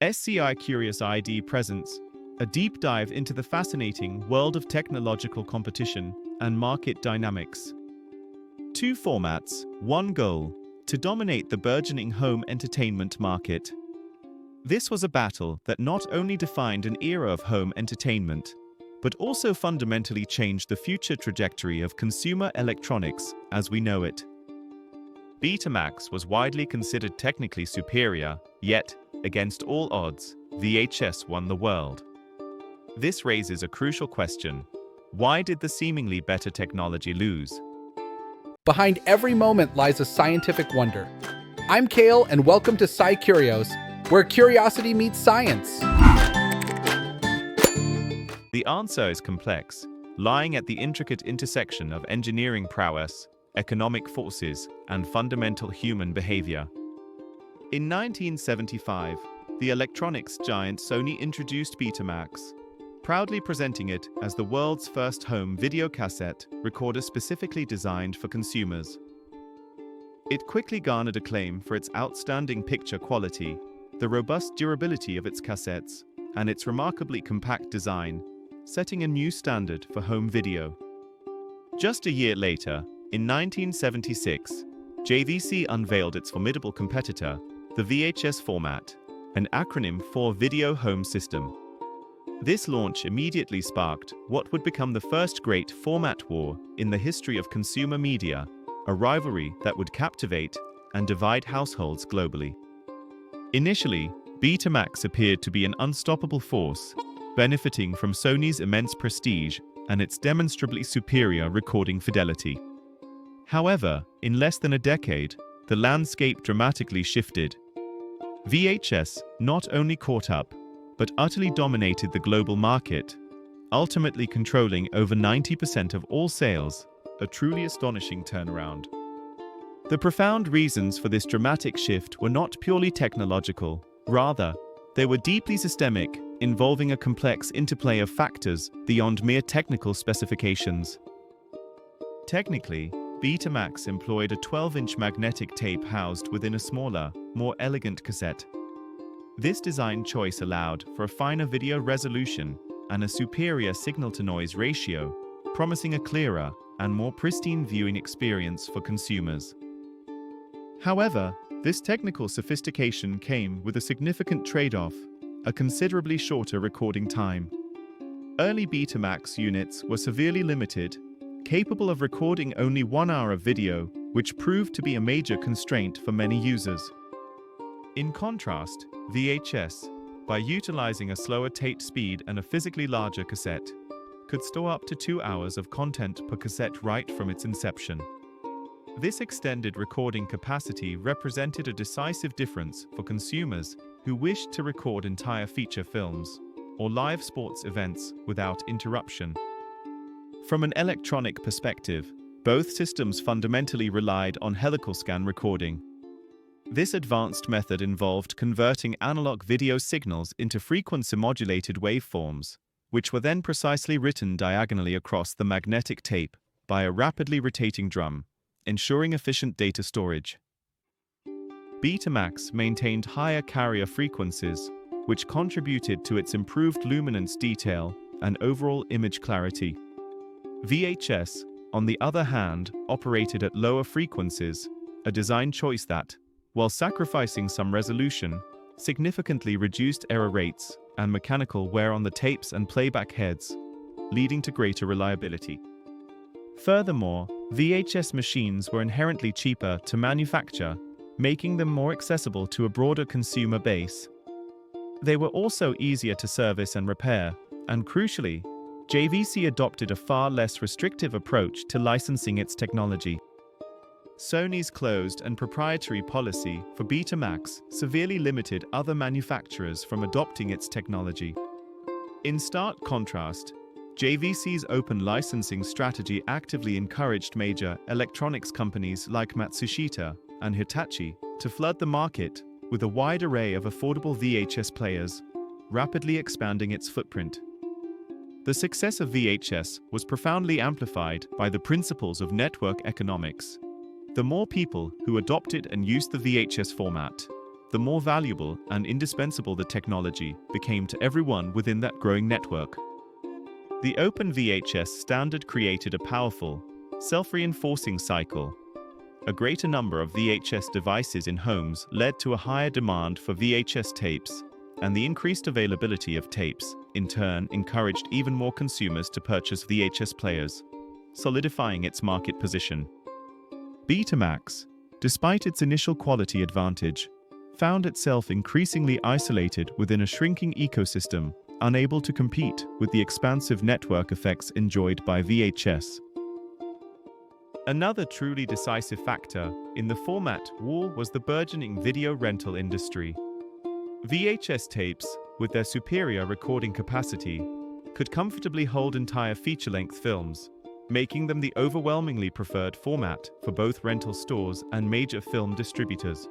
SciCuriousID presents a deep dive into the fascinating world of technological competition and market dynamics. Two formats, one goal: to dominate the burgeoning home entertainment market. This was a battle that not only defined an era of home entertainment, but also fundamentally changed the future trajectory of consumer electronics as we know it. Betamax was widely considered technically superior, yet, against all odds, VHS won the world. This raises a crucial question: why did the seemingly better technology lose? Behind every moment lies a scientific wonder. I'm Kale, and welcome to SciCurios, where curiosity meets science. The answer is complex, lying at the intricate intersection of engineering prowess, economic forces, and fundamental human behavior. In 1975, the electronics giant Sony introduced Betamax, proudly presenting it as the world's first home videocassette recorder specifically designed for consumers. It quickly garnered acclaim for its outstanding picture quality, the robust durability of its cassettes, and its remarkably compact design, setting a new standard for home video. Just a year later, in 1976, JVC unveiled its formidable competitor, the VHS format, an acronym for Video Home System. This launch immediately sparked what would become the first great format war in the history of consumer media, a rivalry that would captivate and divide households globally. Initially, Betamax appeared to be an unstoppable force, benefiting from Sony's immense prestige and its demonstrably superior recording fidelity. However, in less than a decade, the landscape dramatically shifted. VHS not only caught up, but utterly dominated the global market, ultimately controlling over 90% of all sales, a truly astonishing turnaround. The profound reasons for this dramatic shift were not purely technological, rather, they were deeply systemic, involving a complex interplay of factors beyond mere technical specifications. Technically, Betamax employed a 12-inch magnetic tape housed within a smaller, more elegant cassette. This design choice allowed for a finer video resolution and a superior signal-to-noise ratio, promising a clearer and more pristine viewing experience for consumers. However, this technical sophistication came with a significant trade-off: a considerably shorter recording time. Early Betamax units were severely limited, capable of recording only 1 hour of video, which proved to be a major constraint for many users. In contrast, VHS, by utilizing a slower tape speed and a physically larger cassette, could store up to 2 hours of content per cassette right from its inception. This extended recording capacity represented a decisive difference for consumers who wished to record entire feature films or live sports events without interruption. From an electronic perspective, both systems fundamentally relied on helical scan recording. This advanced method involved converting analog video signals into frequency-modulated waveforms, which were then precisely written diagonally across the magnetic tape by a rapidly rotating drum, ensuring efficient data storage. Betamax maintained higher carrier frequencies, which contributed to its improved luminance detail and overall image clarity. VHS, on the other hand, operated at lower frequencies, a design choice that, while sacrificing some resolution, significantly reduced error rates and mechanical wear on the tapes and playback heads, leading to greater reliability. Furthermore, VHS machines were inherently cheaper to manufacture, making them more accessible to a broader consumer base. They were also easier to service and repair, and crucially, JVC adopted a far less restrictive approach to licensing its technology. Sony's closed and proprietary policy for Betamax severely limited other manufacturers from adopting its technology. In stark contrast, JVC's open licensing strategy actively encouraged major electronics companies like Matsushita and Hitachi to flood the market with a wide array of affordable VHS players, rapidly expanding its footprint. The success of VHS was profoundly amplified by the principles of network economics. The more people who adopted and used the VHS format, the more valuable and indispensable the technology became to everyone within that growing network. The open VHS standard created a powerful, self-reinforcing cycle. A greater number of VHS devices in homes led to a higher demand for VHS tapes, and the increased availability of tapes, in turn, encouraged even more consumers to purchase VHS players, solidifying its market position. Betamax, despite its initial quality advantage, found itself increasingly isolated within a shrinking ecosystem, unable to compete with the expansive network effects enjoyed by VHS. Another truly decisive factor in the format war was the burgeoning video rental industry. VHS tapes, with their superior recording capacity, could comfortably hold entire feature-length films, making them the overwhelmingly preferred format for both rental stores and major film distributors.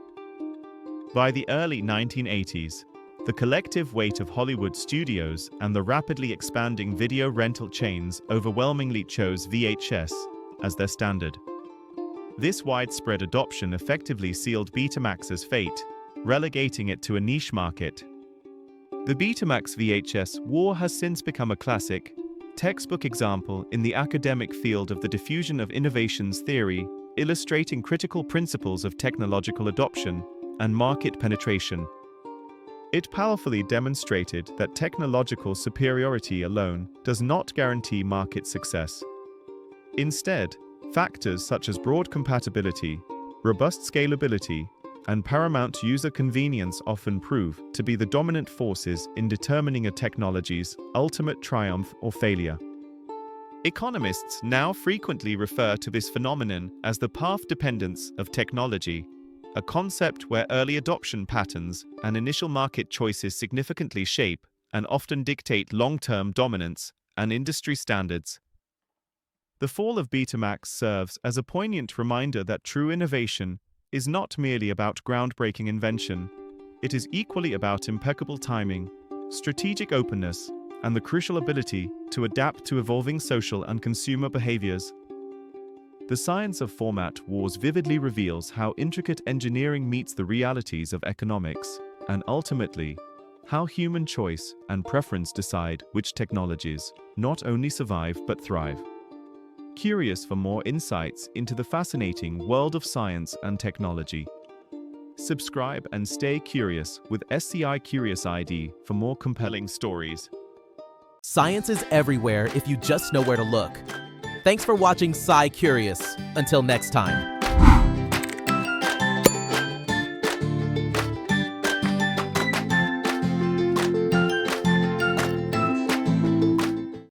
By the early 1980s, the collective weight of Hollywood studios and the rapidly expanding video rental chains overwhelmingly chose VHS as their standard. This widespread adoption effectively sealed Betamax's fate, relegating it to a niche market. The Betamax VHS war has since become a classic, textbook example in the academic field of the diffusion of innovations theory, illustrating critical principles of technological adoption and market penetration. It powerfully demonstrated that technological superiority alone does not guarantee market success. Instead, factors such as broad compatibility, robust scalability, and paramount user convenience often prove to be the dominant forces in determining a technology's ultimate triumph or failure. Economists now frequently refer to this phenomenon as the path dependence of technology, a concept where early adoption patterns and initial market choices significantly shape and often dictate long-term dominance and industry standards. The fall of Betamax serves as a poignant reminder that true innovation is not merely about groundbreaking invention. It is equally about impeccable timing, strategic openness, and the crucial ability to adapt to evolving social and consumer behaviors. The science of format wars vividly reveals how intricate engineering meets the realities of economics, and ultimately, how human choice and preference decide which technologies not only survive but thrive. Curious for more insights into the fascinating world of science and technology? Subscribe and stay curious with SciCuriousID for more compelling stories. Science is everywhere if you just know where to look. Thanks for watching SciCurious. Until next time.